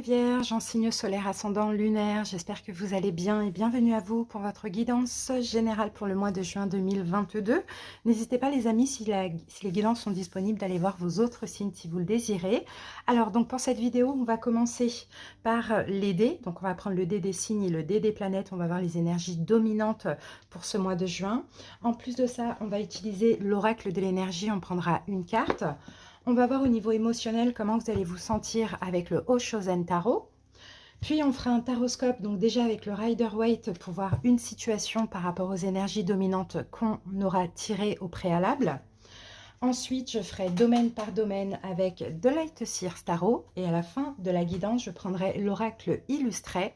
les Vierges, en signe solaire ascendant lunaire, j'espère que vous allez bien et bienvenue à vous pour votre guidance générale pour le mois de juin 2022. N'hésitez pas les amis, si les guidances sont disponibles, d'aller voir vos autres signes si vous le désirez. Alors donc pour cette vidéo, on va commencer par les dés. Donc on va prendre le dé des signes et le dé des planètes, on va voir les énergies dominantes pour ce mois de juin. En plus de ça, on va utiliser l'oracle de l'énergie, on prendra une carte. On va voir au niveau émotionnel comment vous allez vous sentir avec le Oshozen Tarot. Puis on fera un taroscope, donc déjà avec le Rider-Waite pour voir une situation par rapport aux énergies dominantes qu'on aura tirées au préalable. Ensuite, je ferai domaine par domaine avec de Light Seers Tarot. Et à la fin de la guidance, je prendrai l'oracle illustré.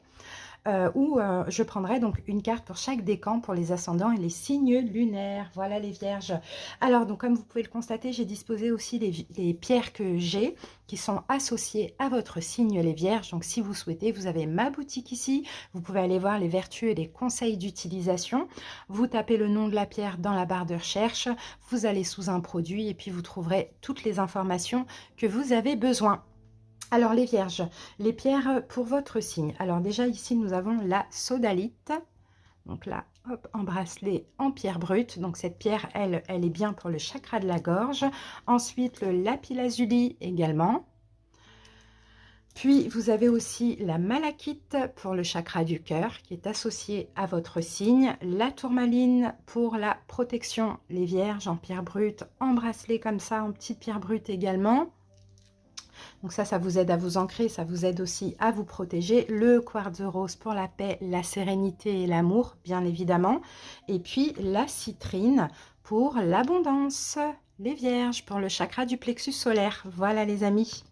Où je prendrai donc une carte pour chaque décan pour les ascendants et les signes lunaires. Voilà les Vierges. Alors donc comme vous pouvez le constater, j'ai disposé aussi les pierres que j'ai qui sont associées à votre signe les Vierges. Donc si vous souhaitez, vous avez ma boutique ici. Vous pouvez aller voir les vertus et les conseils d'utilisation. Vous tapez le nom de la pierre dans la barre de recherche. Vous allez sous un produit et puis vous trouverez toutes les informations que vous avez besoin. Alors les Vierges, les pierres pour votre signe. Alors déjà ici nous avons la sodalite. Donc là, hop, en bracelet en pierre brute. Donc cette pierre, elle est bien pour le chakra de la gorge. Ensuite le lapis-lazuli également. Puis vous avez aussi la malachite pour le chakra du cœur qui est associé à votre signe. La tourmaline pour la protection, les Vierges en pierre brute, en bracelet comme ça, en petite pierre brute également. Donc ça vous aide à vous ancrer, ça vous aide aussi à vous protéger. Le quartz rose pour la paix, la sérénité et l'amour, bien évidemment. Et puis la citrine pour l'abondance. Les Vierges pour le chakra du plexus solaire. Voilà les amis.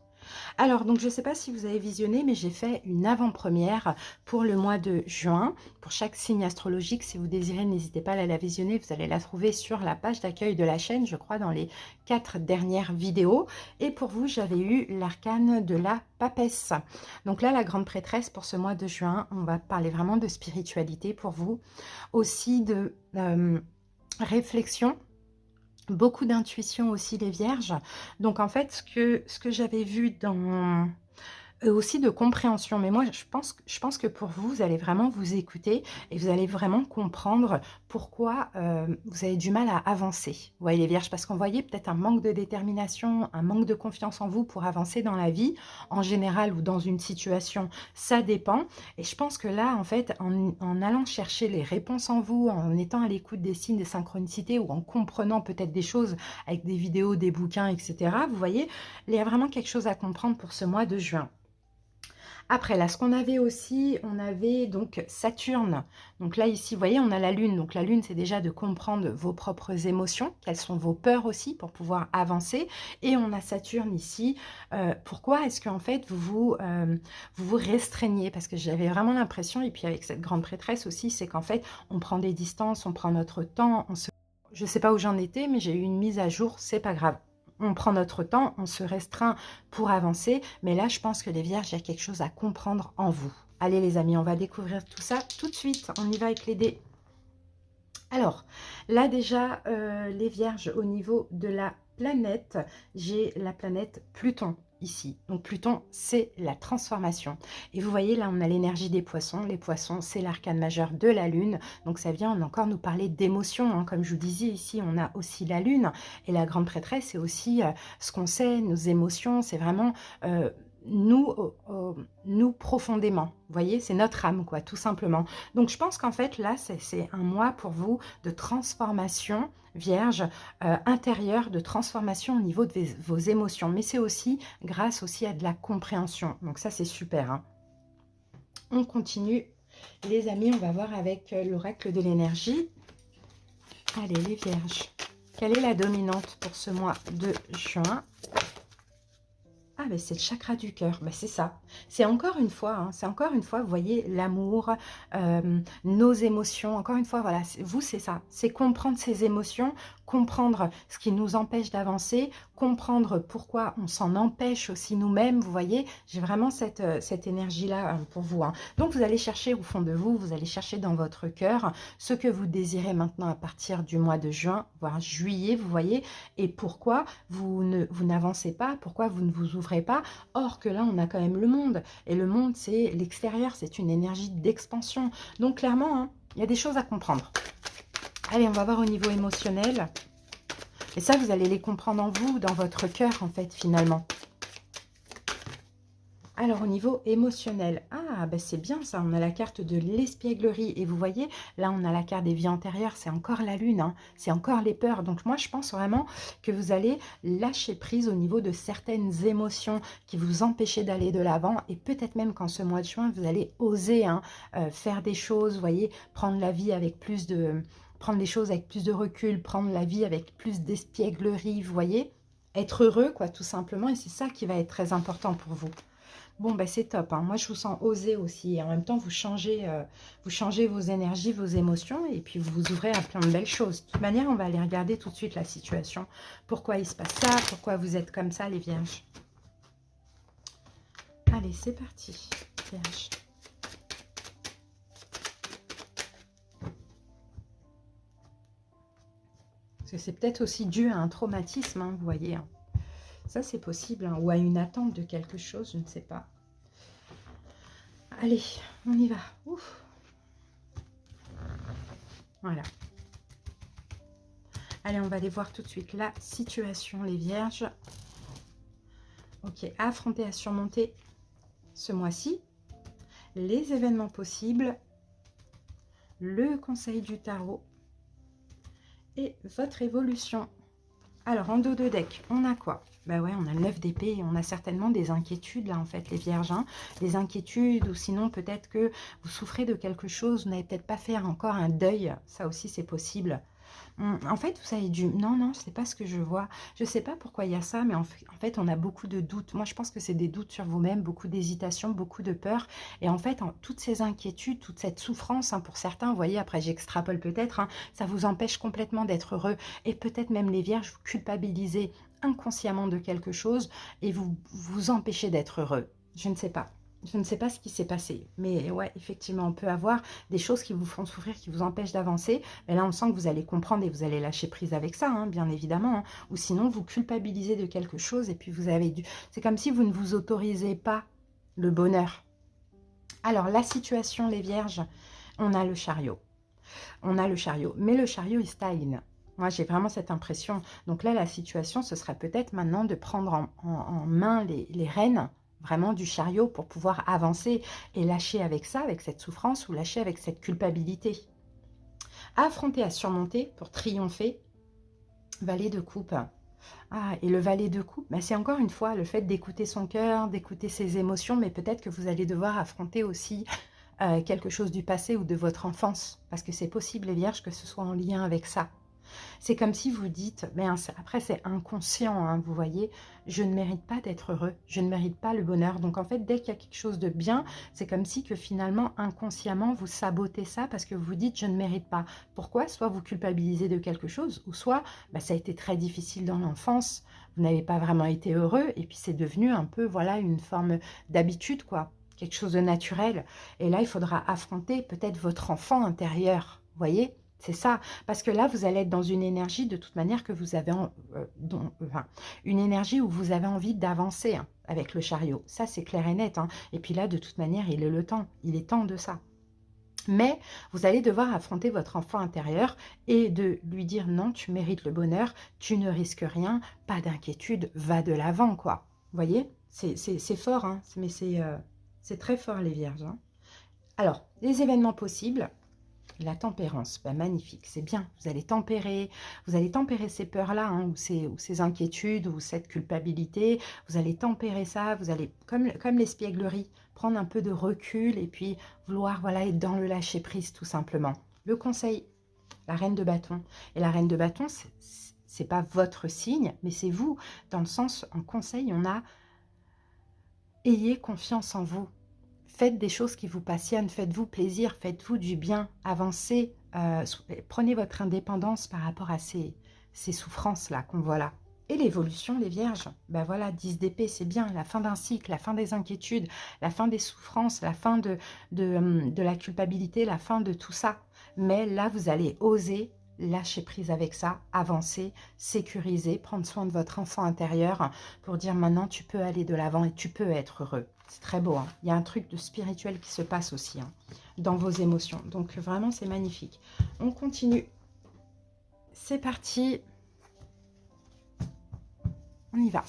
Alors, donc je ne sais pas si vous avez visionné, mais j'ai fait une avant-première pour le mois de juin. Pour chaque signe astrologique, si vous désirez, n'hésitez pas à la visionner. Vous allez la trouver sur la page d'accueil de la chaîne, je crois, dans les 4 dernières vidéos. Et pour vous, j'avais eu l'arcane de la papesse. Donc là, la grande prêtresse pour ce mois de juin, on va parler vraiment de spiritualité pour vous. Aussi de réflexion. Beaucoup d'intuition aussi les Vierges. Donc en fait, ce que j'avais vu dans aussi de compréhension, mais moi je pense que pour vous, vous allez vraiment vous écouter et vous allez vraiment comprendre pourquoi vous avez du mal à avancer. Vous voyez les Vierges, parce qu'on voyait peut-être un manque de détermination, un manque de confiance en vous pour avancer dans la vie, en général ou dans une situation, ça dépend. Et je pense que là, en fait, en allant chercher les réponses en vous, en étant à l'écoute des signes, des synchronicités ou en comprenant peut-être des choses avec des vidéos, des bouquins, etc., vous voyez, il y a vraiment quelque chose à comprendre pour ce mois de juin. Après, là, ce qu'on avait aussi, on avait donc Saturne. Donc là, ici, vous voyez, on a la Lune. Donc la Lune, c'est déjà de comprendre vos propres émotions, quelles sont vos peurs aussi pour pouvoir avancer. Et on a Saturne ici. Pourquoi est-ce qu'en fait, vous vous restreignez? Parce que j'avais vraiment l'impression, et puis avec cette grande prêtresse aussi, c'est qu'en fait, on prend des distances, on prend notre temps. Je ne sais pas où j'en étais, mais j'ai eu une mise à jour, c'est pas grave. On prend notre temps, on se restreint pour avancer. Mais là, je pense que les Vierges, il y a quelque chose à comprendre en vous. Allez les amis, on va découvrir tout ça tout de suite. On y va avec les dés. Alors, là déjà, les Vierges, au niveau de la planète, j'ai la planète Pluton ici. Donc Pluton, c'est la transformation. Et vous voyez, là, on a l'énergie des poissons. Les poissons, c'est l'arcane majeur de la Lune. Donc ça vient encore nous parler d'émotions. Hein. Comme je vous disais, ici, on a aussi la Lune. Et la grande prêtresse, c'est aussi ce qu'on sait, nos émotions. C'est vraiment... nous profondément, vous voyez, c'est notre âme, quoi, tout simplement. Donc, je pense qu'en fait, là, c'est un mois pour vous de transformation, Vierge, intérieure, de transformation au niveau de vos émotions. Mais c'est aussi grâce aussi à de la compréhension. Donc, ça, c'est super. Hein. On continue, les amis, on va voir avec l'oracle de l'énergie. Allez, les Vierges, quelle est la dominante pour ce mois de juin ? Ah, mais c'est le chakra du cœur, ben, c'est ça. C'est encore une fois, hein, c'est encore une fois, vous voyez, l'amour, nos émotions. Encore une fois, voilà, vous, c'est ça. C'est comprendre ses émotions, comprendre ce qui nous empêche d'avancer, comprendre pourquoi on s'en empêche aussi nous-mêmes, vous voyez, j'ai vraiment cette énergie-là pour vous. Hein. Donc vous allez chercher au fond de vous, vous allez chercher dans votre cœur ce que vous désirez maintenant à partir du mois de juin, voire juillet, vous voyez, et pourquoi vous n'avancez pas, pourquoi vous ne vous ouvrez pas, or que là on a quand même le monde, et le monde c'est l'extérieur, c'est une énergie d'expansion, donc clairement, hein, il y a des choses à comprendre. Allez, on va voir au niveau émotionnel. Et ça, vous allez les comprendre en vous, dans votre cœur, en fait, finalement. Alors, au niveau émotionnel, ah, ben c'est bien ça, on a la carte de l'espièglerie. Et vous voyez, là, on a la carte des vies antérieures, c'est encore la lune, hein, c'est encore les peurs. Donc, moi, je pense vraiment que vous allez lâcher prise au niveau de certaines émotions qui vous empêchaient d'aller de l'avant. Et peut-être même qu'en ce mois de juin, vous allez oser hein, faire des choses, vous voyez, prendre la vie avec plus de... prendre les choses avec plus de recul, prendre la vie avec plus d'espièglerie, vous voyez, être heureux, quoi, tout simplement. Et c'est ça qui va être très important pour vous. Bon, ben c'est top. Hein. Moi, je vous sens oser aussi. Et en même temps, vous changez vos énergies, vos émotions. Et puis, vous vous ouvrez à plein de belles choses. De toute manière, on va aller regarder tout de suite la situation. Pourquoi il se passe ça? Pourquoi vous êtes comme ça, les vierges? Allez, c'est parti, vierges. Parce que c'est peut-être aussi dû à un traumatisme, hein, vous voyez. Hein. Ça, c'est possible. Hein, ou à une attente de quelque chose, je ne sais pas. Allez, on y va. Ouf. Voilà. Allez, on va aller voir tout de suite la situation, les vierges. Ok, affronter, à surmonter ce mois-ci. Les événements possibles. Le conseil du tarot. Et votre évolution. Alors, en dos de deck, on a quoi? Ben ouais, on a le 9 d'épée et on a certainement des inquiétudes là en fait les vierges. Hein. Des inquiétudes ou sinon peut-être que vous souffrez de quelque chose, vous n'avez peut-être pas fait encore un deuil, ça aussi c'est possible. En fait, vous avez dû... Non, non, c'est pas ce que je vois. Je sais pas pourquoi il y a ça, mais en fait, on a beaucoup de doutes. Moi, je pense que c'est des doutes sur vous-même, beaucoup d'hésitation, beaucoup de peur. Et en fait, toutes ces inquiétudes, toute cette souffrance, hein, pour certains, vous voyez, après j'extrapole peut-être, hein, ça vous empêche complètement d'être heureux. Et peut-être même les vierges, vous culpabilisez inconsciemment de quelque chose et vous vous empêchez d'être heureux. Je ne sais pas. Je ne sais pas ce qui s'est passé, mais ouais, effectivement, on peut avoir des choses qui vous font souffrir, qui vous empêchent d'avancer. Mais là, on sent que vous allez comprendre et vous allez lâcher prise avec ça, hein, bien évidemment. Hein. Ou sinon, vous culpabilisez de quelque chose et puis vous avez dû... C'est comme si vous ne vous autorisez pas le bonheur. Alors, la situation, les vierges, on a le chariot. On a le chariot, mais le chariot, il stagne. Moi, j'ai vraiment cette impression. Donc là, la situation, ce serait peut-être maintenant de prendre en main les rênes vraiment du chariot pour pouvoir avancer et lâcher avec ça, avec cette souffrance ou lâcher avec cette culpabilité. Affronter, à surmonter pour triompher. Valet de coupe. Ah, et le valet de coupe, ben c'est encore une fois le fait d'écouter son cœur, d'écouter ses émotions, mais peut-être que vous allez devoir affronter aussi quelque chose du passé ou de votre enfance, parce que c'est possible, les vierges, que ce soit en lien avec ça. C'est comme si vous dites, mais après c'est inconscient, hein, vous voyez, je ne mérite pas d'être heureux, je ne mérite pas le bonheur. Donc en fait, dès qu'il y a quelque chose de bien, c'est comme si que finalement, inconsciemment, vous sabotez ça parce que vous dites, je ne mérite pas. Pourquoi? Soit vous culpabilisez de quelque chose, ou soit bah, ça a été très difficile dans l'enfance, vous n'avez pas vraiment été heureux, et puis c'est devenu un peu, voilà, une forme d'habitude, quoi, quelque chose de naturel. Et là, il faudra affronter peut-être votre enfant intérieur, vous voyez? C'est ça, parce que là, vous allez être dans une énergie de toute manière que vous avez, une énergie où vous avez envie d'avancer hein, avec le chariot. Ça, c'est clair et net. Hein. Et puis là, de toute manière, il est le temps. Il est temps de ça. Mais vous allez devoir affronter votre enfant intérieur et de lui dire non, tu mérites le bonheur, tu ne risques rien, pas d'inquiétude, va de l'avant, quoi. Vous voyez, c'est fort, hein, mais c'est très fort, les vierges. Hein. Alors, les événements possibles. La tempérance, ben magnifique, c'est bien. Vous allez tempérer ces peurs-là, hein, ou ces inquiétudes, ou cette culpabilité. Vous allez tempérer ça, vous allez, comme l'espièglerie, prendre un peu de recul et puis vouloir voilà, être dans le lâcher-prise tout simplement. Le conseil, la reine de bâton. Et la reine de bâton, c'est pas votre signe, mais c'est vous. Dans le sens, en conseil, on a « ayez confiance en vous ». Faites des choses qui vous passionnent, faites-vous plaisir, faites-vous du bien, avancez, prenez votre indépendance par rapport à ces ces souffrances-là qu'on voit là. Et l'évolution, les vierges, ben voilà, 10 d'épée, c'est bien, la fin d'un cycle, la fin des inquiétudes, la fin des souffrances, la fin de la culpabilité, la fin de tout ça. Mais là, vous allez oser lâcher prise avec ça, avancer, sécuriser, prendre soin de votre enfant intérieur pour dire maintenant tu peux aller de l'avant et tu peux être heureux. C'est très beau, hein. Il y a un truc de spirituel qui se passe aussi, hein, dans vos émotions. Donc vraiment, c'est magnifique. On continue. C'est parti. On y va.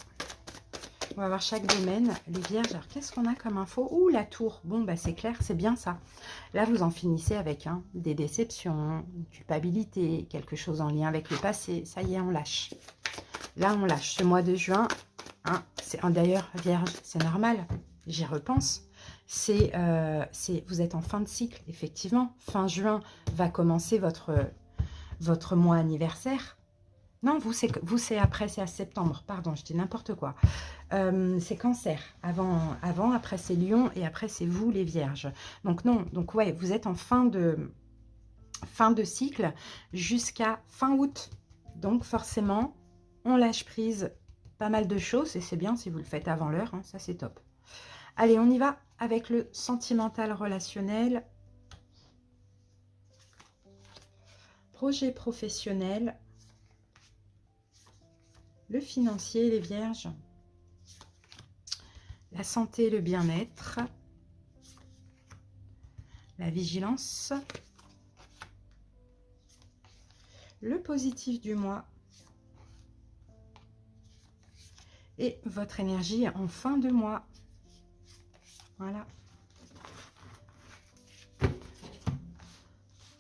On va voir chaque domaine. Les vierges, alors qu'est-ce qu'on a comme info? Ouh, la tour. Bon, bah c'est clair, c'est bien ça. Là, vous en finissez avec des déceptions, une culpabilité, quelque chose en lien avec le passé. Ça y est, on lâche. Là, on lâche. Ce mois de juin, d'ailleurs, vierge, c'est normal. J'y repense. Vous êtes en fin de cycle, effectivement. Fin juin va commencer votre mois anniversaire. Non, vous, c'est après, c'est à septembre. Pardon, je dis n'importe quoi. C'est Cancer. Avant, après, c'est Lion. Et après, c'est vous, les Vierges. Donc, non. Donc, ouais, vous êtes en fin de cycle jusqu'à fin août. Donc, forcément, on lâche prise pas mal de choses. Et c'est bien si vous le faites avant l'heure. Hein, ça, c'est top. Allez, on y va avec le sentimental relationnel. Projet professionnel. Le financier, les vierges, la santé, le bien-être, la vigilance, le positif du mois et votre énergie en fin de mois. Voilà.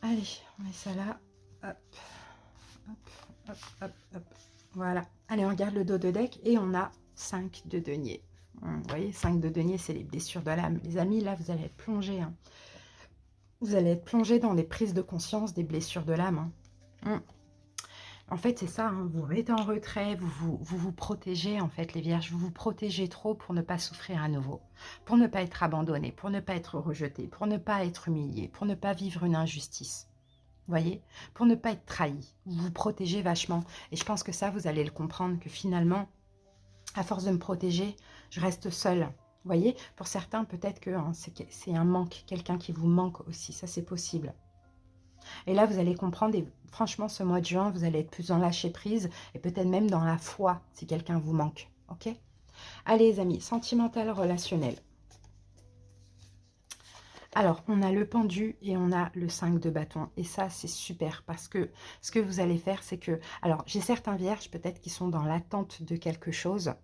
Allez, on met ça là. Hop, hop, hop, hop, hop. Voilà. Allez, on regarde le dos de deck et on a 5 de denier. Vous voyez, 5 de denier, c'est les blessures de l'âme. Les amis, là, vous allez être plongés. Hein. Vous allez être plongés dans des prises de conscience des blessures de l'âme. Hein. En fait, c'est ça. Hein. Vous vous mettez en retrait, vous protégez, en fait, les vierges. Vous vous protégez trop pour ne pas souffrir à nouveau. Pour ne pas être abandonné, pour ne pas être rejeté, pour ne pas être humilié, pour ne pas vivre une injustice. Vous voyez, pour ne pas être trahi, vous vous protégez vachement. Et je pense que ça, vous allez le comprendre, que finalement, à force de me protéger, je reste seule. Vous voyez, pour certains, peut-être que c'est un manque, quelqu'un qui vous manque aussi, ça c'est possible. Et là, vous allez comprendre, et franchement, ce mois de juin, vous allez être plus dans lâcher prise, et peut-être même dans la foi, si quelqu'un vous manque, ok? Allez les amis, sentimental, relationnel. Alors, on a le pendu et on a le 5 de bâton. Et ça, c'est super parce que ce que vous allez faire, c'est que... Alors, j'ai certains vierges peut-être qui sont dans l'attente de quelque chose,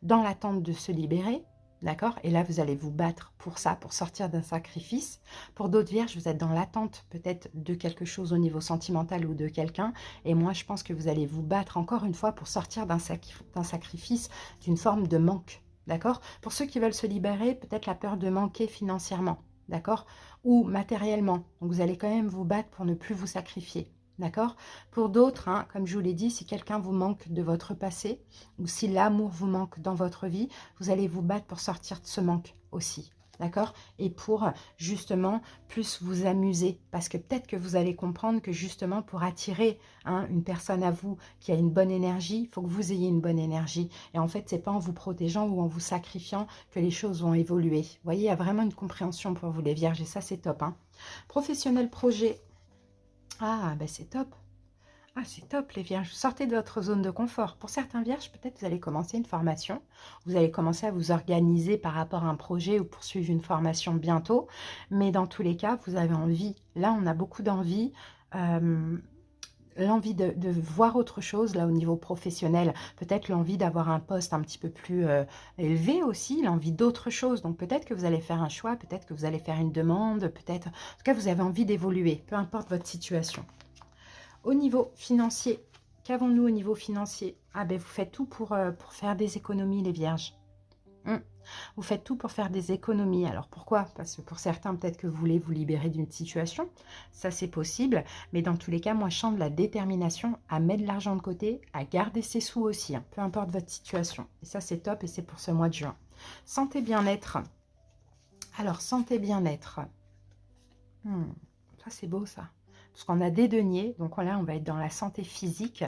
dans l'attente de se libérer, d'accord? Et là, vous allez vous battre pour ça, pour sortir d'un sacrifice. Pour d'autres vierges, vous êtes dans l'attente peut-être de quelque chose au niveau sentimental ou de quelqu'un. Et moi, je pense que vous allez vous battre encore une fois pour sortir d'un sacrifice, d'une forme de manque, d'accord? Pour ceux qui veulent se libérer, peut-être la peur de manquer financièrement. D'accord? Ou matériellement. Donc, vous allez quand même vous battre pour ne plus vous sacrifier. D'accord? Pour d'autres, hein, comme je vous l'ai dit, si quelqu'un vous manque de votre passé, ou si l'amour vous manque dans votre vie, vous allez vous battre pour sortir de ce manque aussi. D'accord? Et pour justement plus vous amuser. Parce que peut-être que vous allez comprendre que justement pour attirer une personne à vous qui a une bonne énergie, il faut que vous ayez une bonne énergie. Et en fait, ce n'est pas en vous protégeant ou en vous sacrifiant que les choses vont évoluer. Vous voyez, il y a vraiment une compréhension pour vous les vierges et ça, c'est top. Hein. Professionnel, projet. Ah, ben c'est top. Ah, c'est top les vierges, sortez de votre zone de confort. Pour certains vierges, peut-être vous allez commencer une formation, vous allez commencer à vous organiser par rapport à un projet ou poursuivre une formation bientôt. Mais dans tous les cas, vous avez envie, là on a beaucoup d'envie, l'envie de voir autre chose là au niveau professionnel, peut-être l'envie d'avoir un poste un petit peu plus élevé aussi, l'envie d'autre chose. Donc peut-être que vous allez faire un choix, peut-être que vous allez faire une demande, peut-être, en tout cas vous avez envie d'évoluer, peu importe votre situation. Au niveau financier, qu'avons-nous au niveau financier? Ah ben vous faites tout pour faire des économies les vierges. Vous faites tout pour faire des économies. Alors pourquoi? Parce que pour certains, peut-être que vous voulez vous libérer d'une situation. Ça, c'est possible. Mais dans tous les cas, moi, je sens de la détermination à mettre de l'argent de côté, à garder ses sous aussi, hein, peu importe votre situation. Et ça, c'est top et c'est pour ce mois de juin. Santé, bien-être. Alors, santé, bien-être. Ça, c'est beau, ça. Parce qu'on a des deniers. Donc là, on va être dans la santé physique.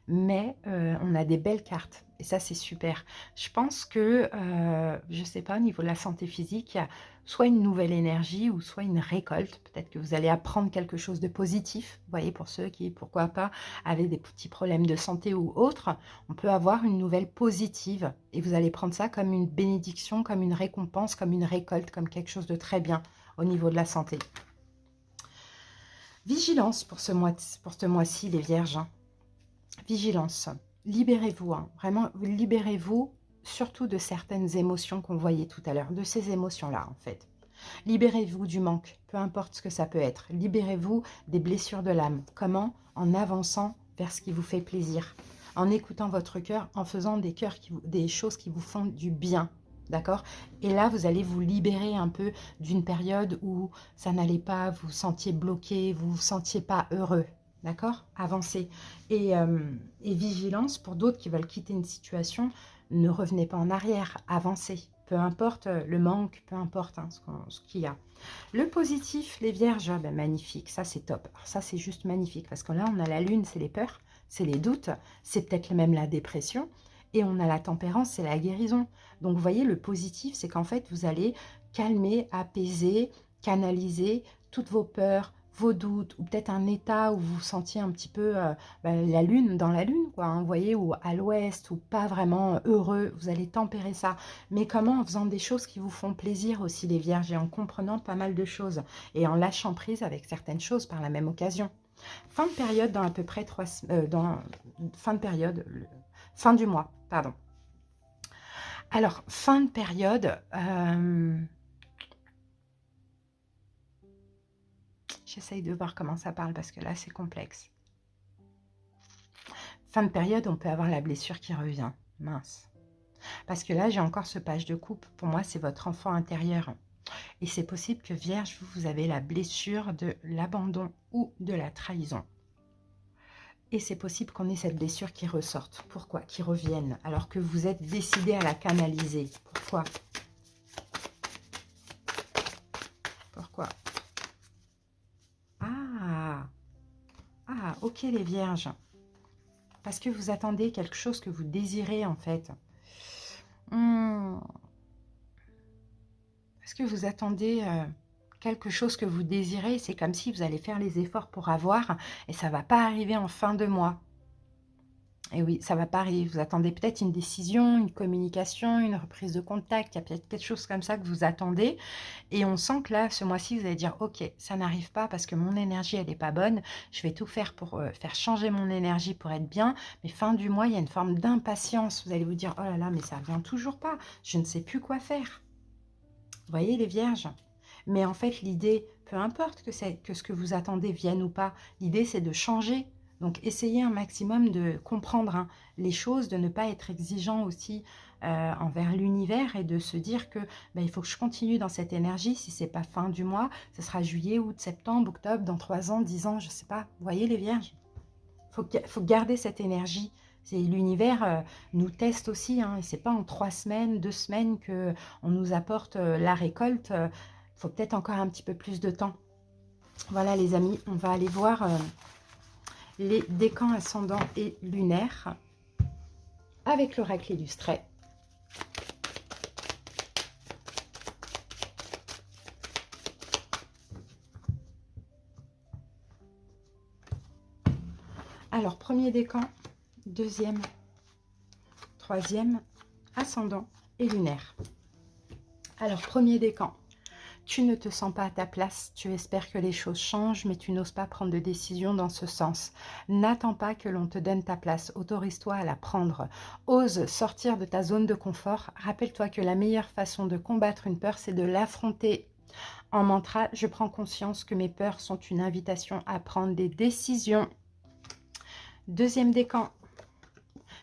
mais on a des belles cartes. Et ça, c'est super. Je pense que, je ne sais pas, au niveau de la santé physique, il y a soit une nouvelle énergie ou soit une récolte. Peut-être que vous allez apprendre quelque chose de positif. Vous voyez, pour ceux qui, pourquoi pas, avaient des petits problèmes de santé ou autres, on peut avoir une nouvelle positive. Et vous allez prendre ça comme une bénédiction, comme une récompense, comme une récolte, comme quelque chose de très bien au niveau de la santé. Vigilance pour ce mois-ci, les vierges. Vigilance. Libérez-vous, hein. Vraiment, libérez-vous surtout de certaines émotions qu'on voyait tout à l'heure, de ces émotions-là, en fait. Libérez-vous du manque, peu importe ce que ça peut être. Libérez-vous des blessures de l'âme. Comment? En avançant vers ce qui vous fait plaisir, en écoutant votre cœur, en faisant des choses qui vous font du bien. D'accord? Et là, vous allez vous libérer un peu d'une période où ça n'allait pas, vous vous sentiez bloqué, vous ne vous sentiez pas heureux. D'accord? Avancez. Et vigilance pour d'autres qui veulent quitter une situation, ne revenez pas en arrière, avancez. Peu importe le manque, peu importe hein, ce qu'il y a. Le positif, les vierges, ben, magnifique, ça c'est top. Alors ça c'est juste magnifique parce que là on a la lune, c'est les peurs, c'est les doutes, c'est peut-être même la dépression. Et on a la tempérance, c'est la guérison. Donc vous voyez, le positif, c'est qu'en fait vous allez calmer, apaiser, canaliser toutes vos peurs, vos doutes, ou peut-être un état où vous vous sentiez un petit peu la lune, dans la lune, quoi, hein, vous voyez, ou à l'ouest, ou pas vraiment heureux, vous allez tempérer ça. Mais comment? En faisant des choses qui vous font plaisir aussi, les vierges, et en comprenant pas mal de choses, et en lâchant prise avec certaines choses par la même occasion. Fin de période dans à peu près fin de période, fin du mois, pardon. Alors, fin de période, j'essaye de voir comment ça parle parce que là, c'est complexe. Fin de période, on peut avoir la blessure qui revient. Mince. Parce que là, j'ai encore ce page de coupe. Pour moi, c'est votre enfant intérieur. Et c'est possible que Vierge, vous avez la blessure de l'abandon ou de la trahison. Et c'est possible qu'on ait cette blessure qui ressorte. Pourquoi? Qui revienne, alors que vous êtes décidé à la canaliser. Pourquoi? Pourquoi? Ah, ok les vierges. Parce que vous attendez quelque chose que vous désirez en fait. Est-ce que vous attendez quelque chose que vous désirez? C'est comme si vous allez faire les efforts pour avoir et ça ne va pas arriver en fin de mois. Et oui, ça ne va pas arriver. Vous attendez peut-être une décision, une communication, une reprise de contact. Il y a peut-être quelque chose comme ça que vous attendez. Et on sent que là, ce mois-ci, vous allez dire, ok, ça n'arrive pas parce que mon énergie, elle n'est pas bonne. Je vais tout faire pour faire changer mon énergie pour être bien. Mais fin du mois, il y a une forme d'impatience. Vous allez vous dire, oh là là, mais ça ne vient toujours pas. Je ne sais plus quoi faire. Vous voyez les vierges? Mais en fait, l'idée, peu importe que ce que vous attendez vienne ou pas, l'idée, c'est de changer. Donc, essayez un maximum de comprendre hein, les choses, de ne pas être exigeant aussi envers l'univers et de se dire que ben, il faut que je continue dans cette énergie. Si ce n'est pas fin du mois, ce sera juillet, août, septembre, octobre, dans 3 ans, 10 ans, je ne sais pas. Vous voyez les vierges? Faut garder cette énergie. L'univers nous teste aussi. Hein, et ce n'est pas en 3 semaines, 2 semaines qu'on nous apporte la récolte. Il faut peut-être encore un petit peu plus de temps. Voilà les amis, on va aller voir les décans ascendants et lunaires avec l'oracle illustré. Alors, premier décan, deuxième, troisième, ascendant et lunaire. Alors, premier décan. Tu ne te sens pas à ta place, tu espères que les choses changent, mais tu n'oses pas prendre de décision dans ce sens. N'attends pas que l'on te donne ta place, autorise-toi à la prendre. Ose sortir de ta zone de confort. Rappelle-toi que la meilleure façon de combattre une peur, c'est de l'affronter. En mantra, je prends conscience que mes peurs sont une invitation à prendre des décisions. Deuxième décan.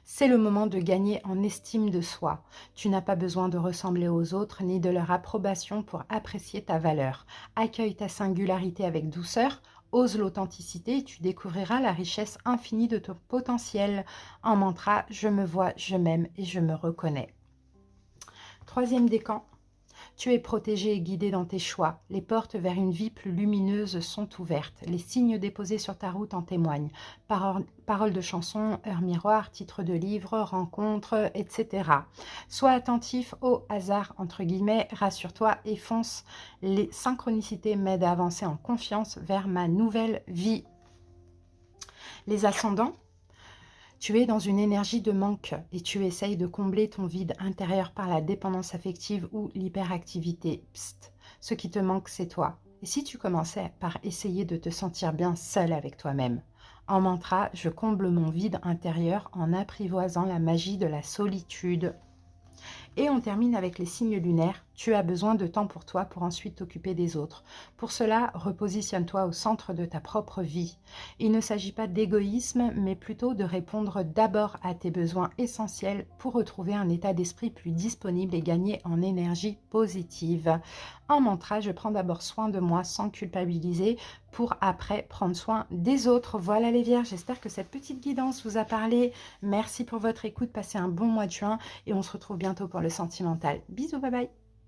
C'est le moment de gagner en estime de soi. Tu n'as pas besoin de ressembler aux autres ni de leur approbation pour apprécier ta valeur. Accueille ta singularité avec douceur, ose l'authenticité et tu découvriras la richesse infinie de ton potentiel. En mantra, je me vois, je m'aime et je me reconnais. Troisième décan. Tu es protégé et guidé dans tes choix. Les portes vers une vie plus lumineuse sont ouvertes. Les signes déposés sur ta route en témoignent. Paroles de chansons, heures miroirs, titres de livres, rencontres, etc. Sois attentif au hasard, entre guillemets, rassure-toi et fonce. Les synchronicités m'aident à avancer en confiance vers ma nouvelle vie. Les ascendants, tu es dans une énergie de manque et tu essayes de combler ton vide intérieur par la dépendance affective ou l'hyperactivité. Psst, ce qui te manque, c'est toi. Et si tu commençais par essayer de te sentir bien seul avec toi-même? En mantra, je comble mon vide intérieur en apprivoisant la magie de la solitude. Et on termine avec les signes lunaires. Tu as besoin de temps pour toi pour ensuite t'occuper des autres. Pour cela, repositionne-toi au centre de ta propre vie. Il ne s'agit pas d'égoïsme, mais plutôt de répondre d'abord à tes besoins essentiels pour retrouver un état d'esprit plus disponible et gagner en énergie positive. En mantra, je prends d'abord soin de moi sans culpabiliser pour après prendre soin des autres. Voilà les Vierges, j'espère que cette petite guidance vous a parlé. Merci pour votre écoute, passez un bon mois de juin et on se retrouve bientôt pour le sentimental. Bisous, bye bye.